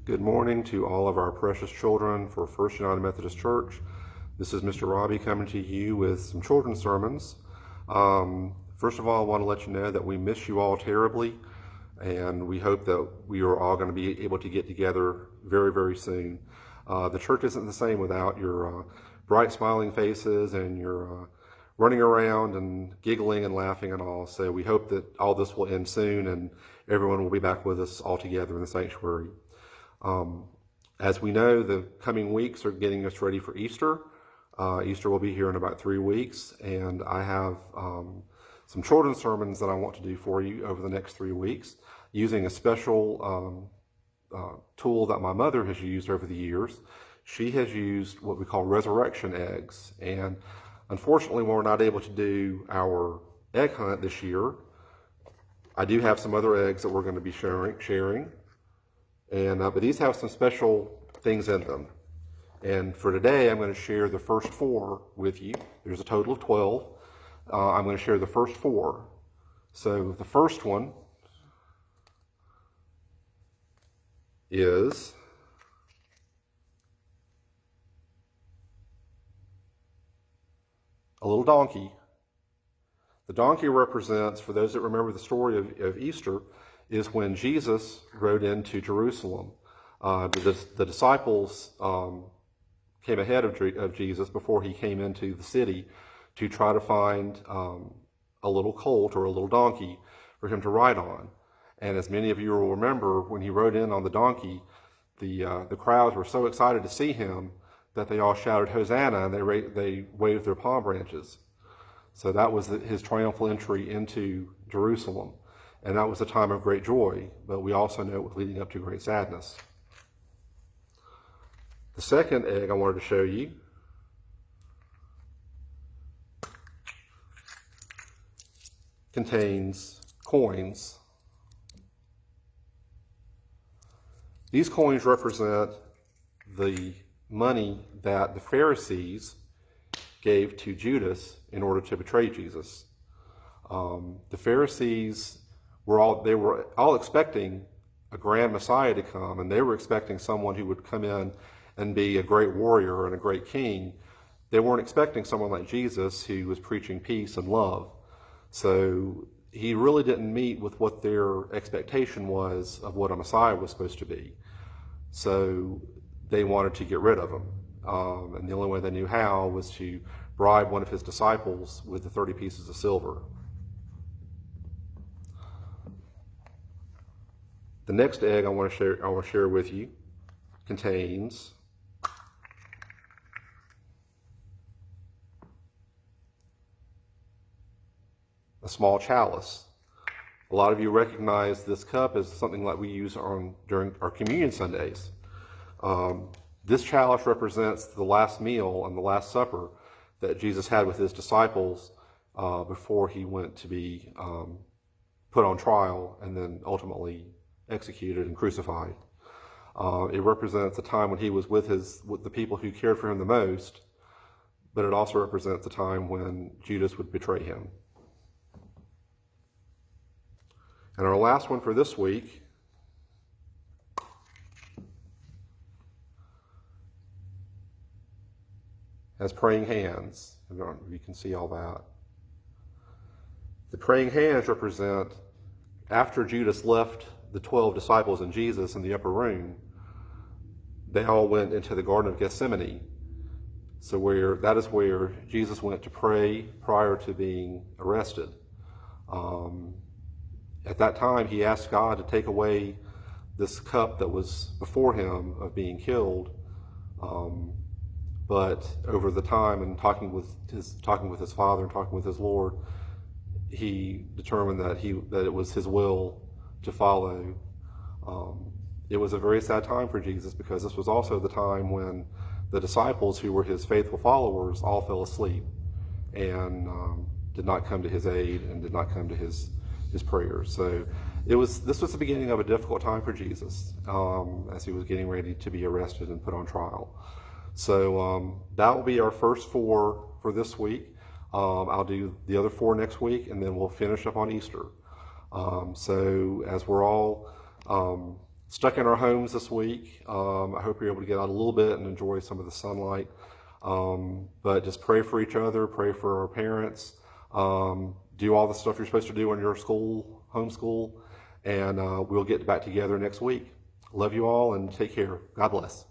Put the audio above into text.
Good morning to all of our precious children for First United Methodist Church. This is Mr. Robbie coming to you with some children's sermons. First of all, I want to let you know that we miss you all terribly, and we hope that we are all going to be able to get together very, very soon. The church isn't the same without your bright, smiling faces and your running around and giggling and laughing and all. So we hope that all this will end soon and everyone will be back with us all together in the sanctuary. As we know, the coming weeks are getting us ready for Easter. Easter will be here in about 3 weeks, and I have some children's sermons that I want to do for you over the next 3 weeks using a special tool that my mother has used over the years. She has used what we call resurrection eggs, and unfortunately we're not able to do our egg hunt this year. I do have some other eggs that we're going to be sharing. But these have some special things in them. And for today, I'm going to share the first 4 with you. There's a total of 12. I'm going to share the first 4. So the first one is a little donkey. The donkey represents, for those that remember the story of Easter, is when Jesus rode into Jerusalem. The disciples came ahead of Jesus before he came into the city to try to find a little colt or a little donkey for him to ride on. And as many of you will remember, when he rode in on the donkey, the crowds were so excited to see him that they all shouted Hosanna, and they waved their palm branches. So that was his triumphal entry into Jerusalem. And that was a time of great joy, but we also know it was leading up to great sadness. The second egg I wanted to show you contains coins. These coins represent the money that the Pharisees gave to Judas in order to betray Jesus. The Pharisees were all expecting a grand Messiah to come, and they were expecting someone who would come in and be a great warrior and a great king. They weren't expecting someone like Jesus who was preaching peace and love. So he really didn't meet with what their expectation was of what a Messiah was supposed to be. So they wanted to get rid of him. And the only way they knew how was to bribe one of his disciples with the 30 pieces of silver. The next egg I want to share with you contains a small chalice. A lot of you recognize this cup as something like we use during our communion Sundays. This chalice represents the last meal and the last supper that Jesus had with his disciples before he went to be put on trial and then ultimately executed and crucified. It represents a time when he was with the people who cared for him the most, but it also represents a time when Judas would betray him. And our last one for this week has praying hands. I don't know if you can see all that. The praying hands represent after Judas left the 12 disciples and Jesus in the upper room, they all went into the Garden of Gethsemane. So that is where Jesus went to pray prior to being arrested. At that time, he asked God to take away this cup that was before him of being killed. But over the time and talking with his Father and talking with his Lord, he determined that it was his will to follow. It was a very sad time for Jesus because this was also the time when the disciples who were his faithful followers all fell asleep and did not come to his aid and did not come to his prayers. So this was the beginning of a difficult time for Jesus as he was getting ready to be arrested and put on trial. So that will be our first 4 for this week. I'll do the other 4 next week, and then we'll finish up on Easter. So as we're all stuck in our homes this week. I hope you're able to get out a little bit and enjoy some of the sunlight. But just pray for each other, pray for our parents, do all the stuff you're supposed to do in your school, homeschool, and we'll get back together next week. Love you all and take care. God bless.